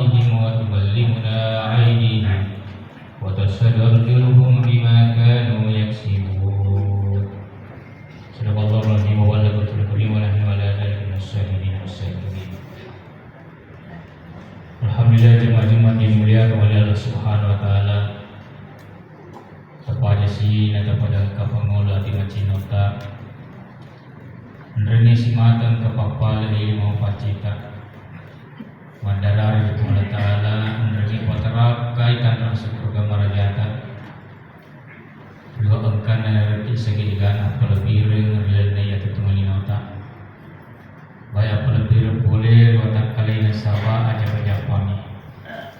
أفواههم وتبلغنا أيديهم وتشهد أرجلهم بما كانوا يكسبون. صدق الله العظيم وبلغ الكريم ونحن على ذلك من الشاهدين والشاكرين. Alhamdulillah, jemaat-jemaat yang dimuliakan oleh Allah Subhanahu wa taala. Kepada si nada pada kapangola di macinota. Nrene si matang kapapala ilmu pacita. Mandalar itu Allah taala nrene patara kaitan masuk program marajata. Dua engkan rezeki segidigan pelebireng rilena ya tutumalinota. Bayar pelebireng boleh watak kalian sawa aja kami.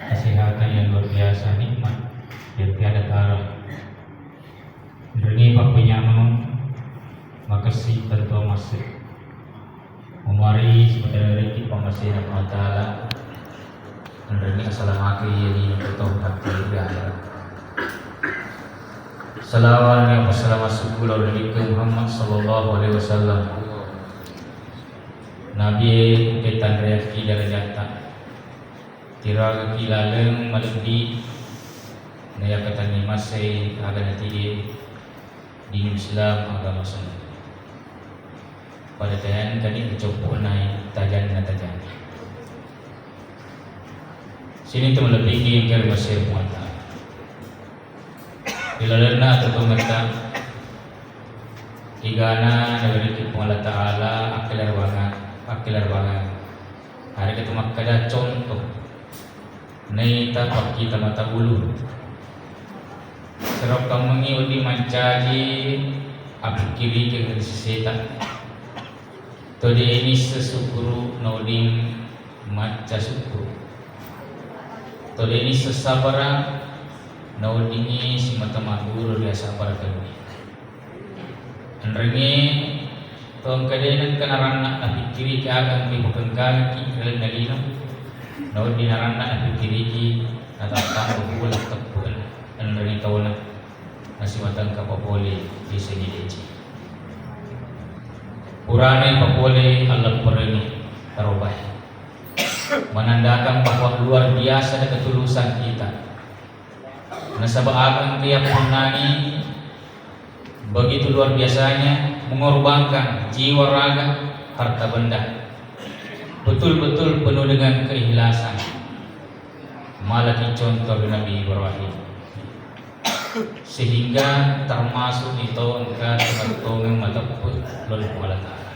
Kesehatan yang luar biasa, nikmat yang tiada tara. Nrene papenyamang makasih tentu masih memari sebagai rezeki pengasih Allah taala. Nrene assalamualaikum ya untuk takdir ya. Salawat wa salam ala Muhammad sallallahu alaihi wasallam. Nabi ketan rezeki darajata. Tira kilaleng maldi naya katani masai agama di Islam agama Islam. Pada tayan kali dicoba naik tajan. Sini tu melebihi yang masih muata. Dilalena atau pemerintah igana dari Allah Taala akilar bangan. Hari kita makada contoh. Naita kita mata bulu. Serap kamu udi mencaji api kiri ke sesetan. Todi ini sesukuru nauding maca sukuru. Todi ini sesabara naudingi si mata mahur biasa para kami. Andrenge tong kadenan kanarana api kiri ke agang ke bukan kaki kalian dalino. Naudin arana api kiri atau tamu bulan tepun. Andrenge tawana nasi matang kapapole di segi deci. Purane papole Allah pereni tarobah. Menandakan bahwa luar biasa ketulusan kita. Nasabaakan tiap penani begitu luar biasanya mengorbankan jiwa raga harta benda. Betul-betul penuh dengan keikhlasan. Malaki contoh Nabi Ibrahim. Sehingga termasuk di tahun ke-1 mataput lalu Allah Ta'ala.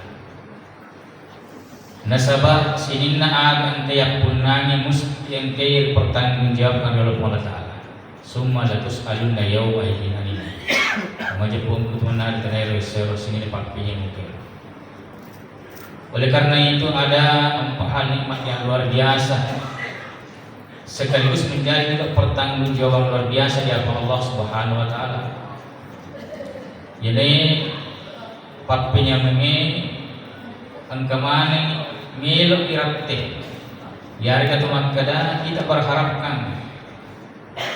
Nasabah sinina akan tiap punani mesti yang kaya pertanggungjawabkan oleh Allah Ta'ala. Summa latus alunna yawma idin anin. Majapun kutunan tenai reser sini pakpinya mungkin. Oleh karena itu ada 4 hal nikmat yang luar biasa. Sekaligus menjadi juga pertanggungjawaban luar biasa di hadapan Allah Subhanahu wa taala. Jadi pakpinya mengi angkamane melo irate. Yari kata makada kita berharapkan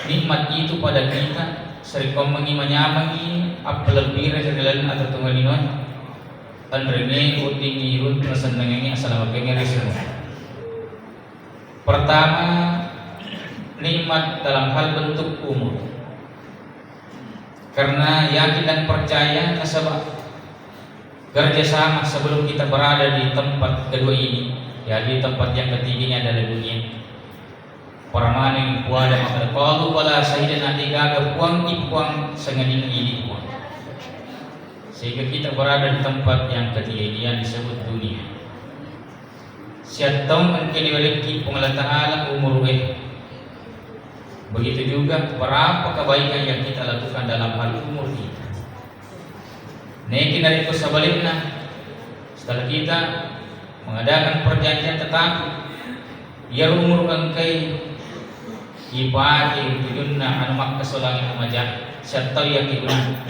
nikmat itu pada kita serikom mengi menyamangi apa lebih resedalan atau tungalinon andrene uting irun pesenengi assalamualaikum. Pertama, nikmat dalam hal bentuk umur. Karena yakin dan percaya nasabah kerjasama sebelum kita berada di tempat kedua ini, ya di tempat yang ketiganya adalah dunia. Para yang kuada maka kalau wala sahidan nanti gaga puang ipuang sengading ini puang. Sehingga kita berada di tempat yang ketiga ini yang disebut dunia. Siatong angkini waliki Allah Ta'ala umur begitu juga berapa kebaikan yang kita lakukan dalam hal umur kita. Naikin dari itu sebaliknya, setelah kita mengadakan perjanjian tetap, biar umur engkai ibadi tidunna anu makka solangi amajah serta yang kigunan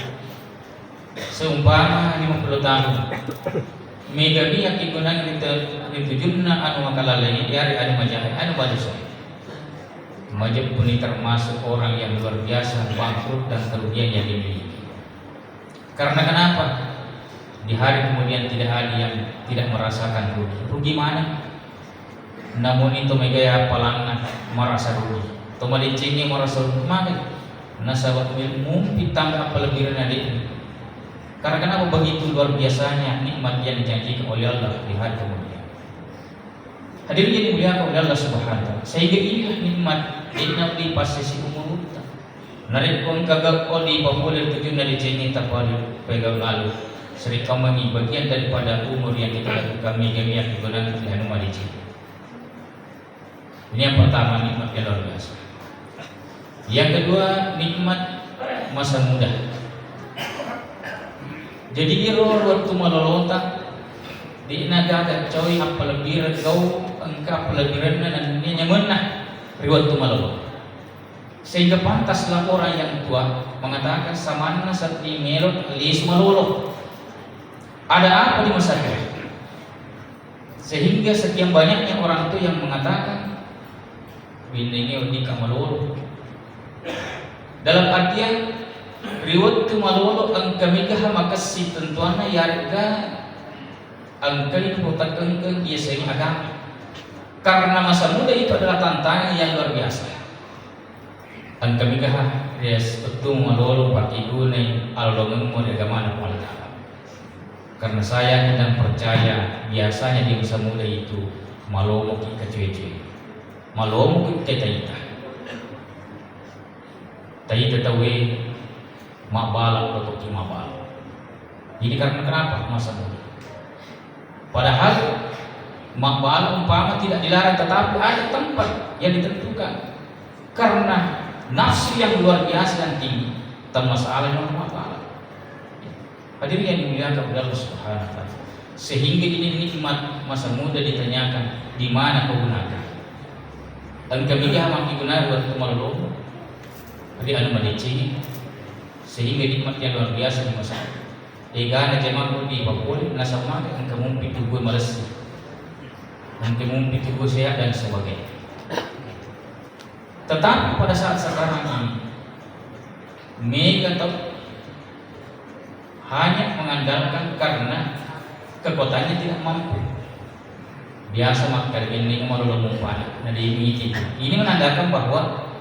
seumpama 50 tahun megami yang kigunan ditujunna anu makalalai diari anu majah anu badusa. Majap pun termasuk orang yang luar biasa bangkrut dan kerugian yang dimiliki. Karena kenapa? Di hari kemudian tidak ada yang tidak merasakan rugi. Rugi mana? namun itu megaya palangan merasa rugi tomalincingi merasa rugi maka nasabak ilmu pitang apalagi renadi karena kenapa begitu luar biasanya nikmat yang dijanjikan oleh Allah di hari kemudian. Hadirin yang dimuliakan oleh Allah Subhanahu wa taala. Sehingga inilah nikmat di pasisi umur kita. Narik kong kagak di populer tujuh dari cengi tapal pegang lalu. Seri kamangi bagian daripada umur yang kita lakukan kami yang digunakan di Hanuma Dici. Ini yang pertama nikmat yang luar biasa. Yang kedua nikmat masa muda. Jadi iro waktu malolota di naga coy apalagi kau engkau apalagi dan nyaman waktu malolota sehingga pantaslah orang yang tua mengatakan samana saat di melot alis malolo ada apa di masa tua sehingga sekian banyaknya orang tua yang mengatakan bindingnya di kamalolo dalam artian riwat tu malolo ang kamigaha makasi tentuana yarga ang kalimutan kengkeng dia sering agama karena masa muda itu adalah tantangan yang luar biasa ang kamigaha yes betul malolo pati gunay alolong mo di agama na palata karena saya dan percaya biasanya di masa muda itu malomo kita cuy malomo kita taita tawe mabalak atau kimabal. Ini karena kenapa masa muda? Padahal mabalak umpama tidak dilarang, tetapi ada tempat yang ditentukan karena nafsu yang luar biasa dan tinggi. Masalah yang mabalak. Hadirin yang dimuliakan oleh Allah Subhanahu wa taala. Sehingga ini nikmat masa muda ditanyakan di mana kau gunakan. Dan kami jangan digunakan buat kemaluan. Jadi anu madici sehingga nikmat yang luar biasa di masa egana jamaah di Papua nasama ang kamumpi tubuh malas ang kamumpi tubuh sehat dan sebagainya. Tetapi pada saat sekarang ini mereka hanya mengandalkan karena kekuatannya tidak mampu biasa makan ini marulung mumpana nah ini menandakan bahwa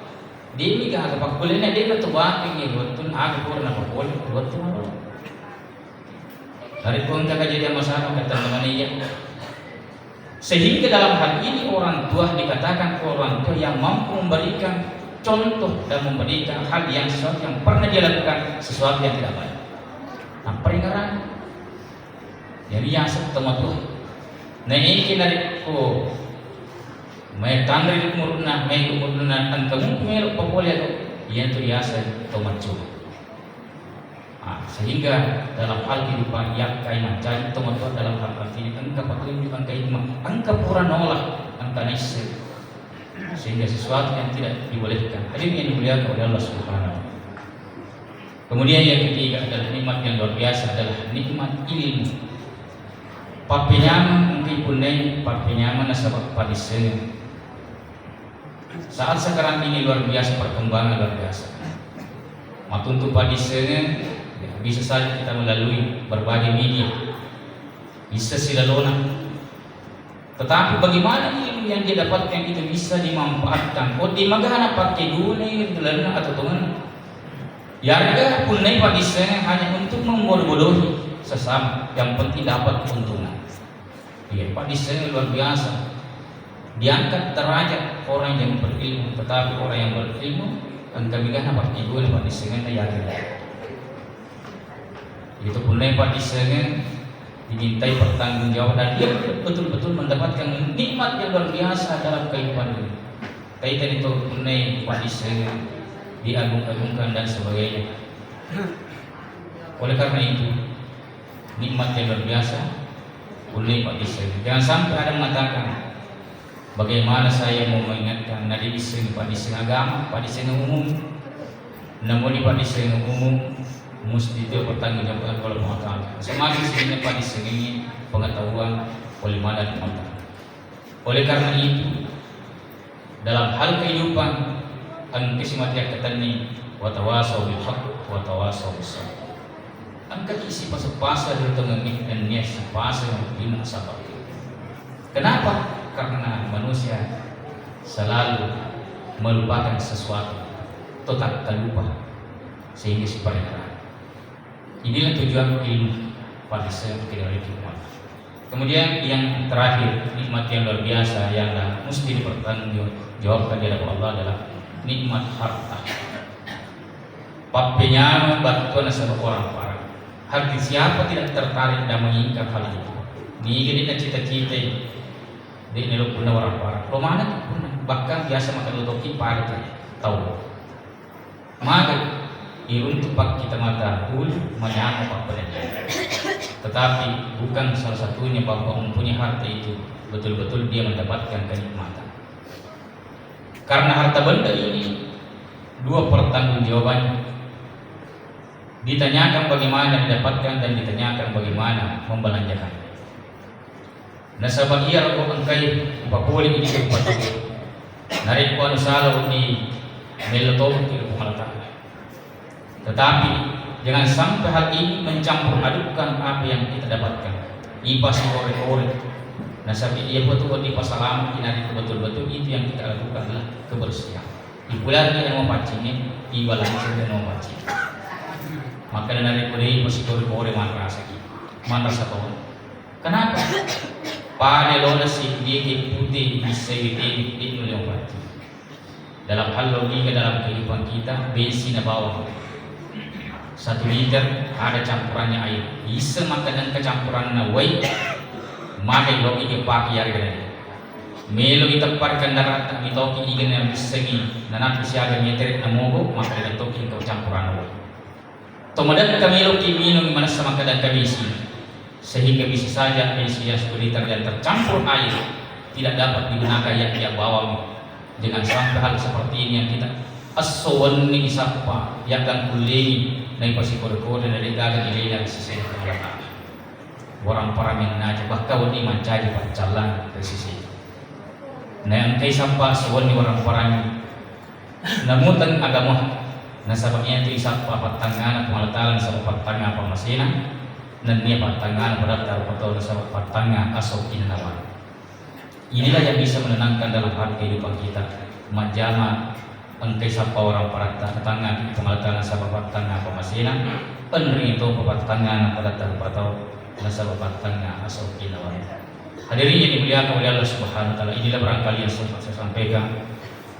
Demi ka pagkulina di ba tuwaking ibutun agpur na pagkul ibutun dari pun kejadian masalah kata teman iya sehingga dalam hal ini orang tua dikatakan orang tua yang mampu memberikan contoh dan memberikan hal yang sesuatu yang pernah dia lakukan sesuatu yang tidak baik. Nah peringatan jadi yang setengah tuh nah ini kita ko may tandri umurna may umurna ang kamumelo papolya yan to yasa tomatsu sehingga dalam hal kehidupan yang kay mencari tomatsu dalam hal arti ang kapakalimutan kay ang kapura nolak ang kanis sehingga sesuatu yang tidak dibolehkan hadirin yang dimuliakan oleh Allah Subhanahu wa taala. Kemudian yang ketiga adalah nikmat yang luar biasa adalah nikmat ilmu. Papinyaman mungkin punay papinyaman na sabab padisen. Saat sekarang ini luar biasa perkembangan luar biasa. Matuntu padisenya ya, bisa saja kita melalui berbagai media, bisa silalona. Tetapi bagaimana ilmu yang dia dapatkan itu bisa dimanfaatkan? Oh di magana pakai gunai telan atau tungan. Yarga punai padisenya hanya untuk membodoh-bodohi sesama, yang penting dapat keuntungan. Ya, padisenya luar biasa. Diangkat derajat orang yang berilmu, tetapi orang yang berilmu kan kami kan dapat ibu dapat disengen yakin. Itu pun dapat disengen dimintai pertanggungjawab dan dia betul-betul mendapatkan nikmat yang luar biasa dalam kehidupan ini. Kaitan itu pun dapat disengen diagung-agungkan dan sebagainya. Oleh karena itu nikmat yang luar biasa pun dapat disengen. Jangan sampai ada mengatakan bagaimana saya mau mengingatkan nadi iseng padiseng agama, padiseng umum, namun di padiseng umum mesti dia bertanggungjawab oleh Allah Taala. Semakin sering padiseng ini pengetahuan oleh mana dan mata. Oleh karena itu dalam hal kehidupan an kisimatnya ketani watawasau bil haq watawasau bis sabr. Angkat isi pasal-pasal dari tengah dan niat pasal yang bina sabar. Kenapa? karena manusia selalu melupakan sesuatu atau tak terlupa sehingga supaya inilah tujuan ilmu pada teori hikmah. Kemudian yang terakhir, nikmat yang luar biasa yang mesti dipertanggungjawabkan di hadapan Allah adalah nikmat harta. Papenya bantuan sebuah orang para hati siapa tidak tertarik dan menginginkan hal itu. Ni gini cita-cita di nelo pun orang para. Lo mana pun bahkan biasa makan lutoki para tahu. Maka untuk pak kita mata pun menyangka pak pada. Tetapi bukan salah satunya bahwa mempunyai harta itu betul-betul dia mendapatkan kenikmatan. Karena harta benda ini dua pertanggungjawabannya. Ditanyakan bagaimana didapatkan dan ditanyakan bagaimana membelanjakan. Nah sebagian orang kaya upapuli ini berpatu. Narik pun salah ini melotong tidak pengalatan. Tetapi jangan sampai hal ini mencampur adukkan apa yang kita dapatkan. Ipas korek-korek. Nah sampai ia betul di pasalam kinari betul-betul itu yang kita lakukan adalah kebersihan. Ibulan yang mau pacingin, ibalan yang mau pacing. Maka dari kuri masih kore mantra tahun. Kenapa? Pada lola si dia putih bisa itu yang berarti. Dalam hal logika dalam kehidupan kita bensin bawang 1 liter ada campurannya air. Bisa makan dan kecampuran wai maka logika pakai air ini. Melo kita parkan darat mitoki ikan yang bisa ni nanat siaga meter namogo maka dengan toki untuk campuran wai. Tomadan kami loki minum mana sama kadang kami isi sehingga bisa saja isi yang 1 liter dan tercampur air tidak dapat digunakan yang dia bawa dengan sampai hal seperti ini yang kita aswan ni isapa yang kan kulingi na ipasikur-kur dari gagal ini dari sisi Allah. Orang parang yang naja bahkan wani mancaji pacalan dari sisi. Nah yang kay sampa aswan ni orang parang namutan agama. Nasabaknya itu isap patangan atau malatalan sa patangan pamasina dan dia patangan pada taruh sa patangan asal inawan. Inilah yang bisa menenangkan dalam hati kehidupan kita. Majama engkay sapa orang parata patangan pamalatalan sa patangan pamasina penring itu patangan pada taruh sa patangan asal inawan. Hadirin yang dimuliakan oleh Allah Subhanahu wa taala, inilah barangkali yang sempat saya sampaikan.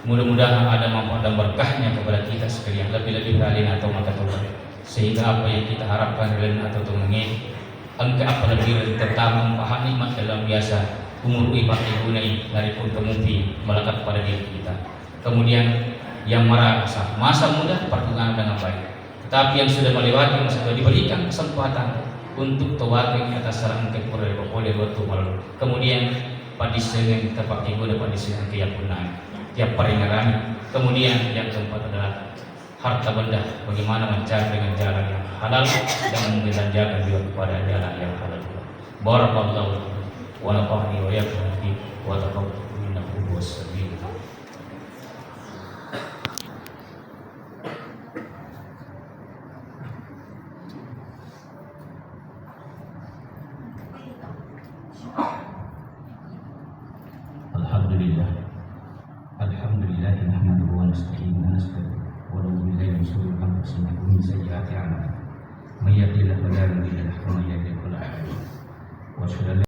Mudah-mudahan ada manfaat dan berkahnya kepada kita sekalian, lebih-lebih kalian atau maka Tuhan, sehingga apa yang kita harapkan kalian atau tunggu angka apa lebih tetap memahami nikmat dalam biasa umur ibadah gunai dari pun kemumpi melekat pada diri kita. Kemudian yang merasa masa muda pertengahan dengan baik, tetapi yang sudah melewati masa itu diberikan kesempatan untuk tawakal atas saran kepura oleh waktu malu. Kemudian pada dengan terpakai guna pada dengan keyakinan tiap peringatan. Kemudian yang keempat adalah harta benda, bagaimana mencari dengan jalan yang halal dan membelanjakan juga kepada jalan yang halal. Barakallahu wa nafa'ani wa yakum fi wa taqabbal minhu was-sabil. Alhamdulillah nahmaduhu wa nasta'inuhu wa nastaghfiruh wa na'udzu billahi min shururi anfusina wa min sayyiati a'malina may yahdihillahu fala mudilla lahu wa may yudlil fala hadiya lahu wa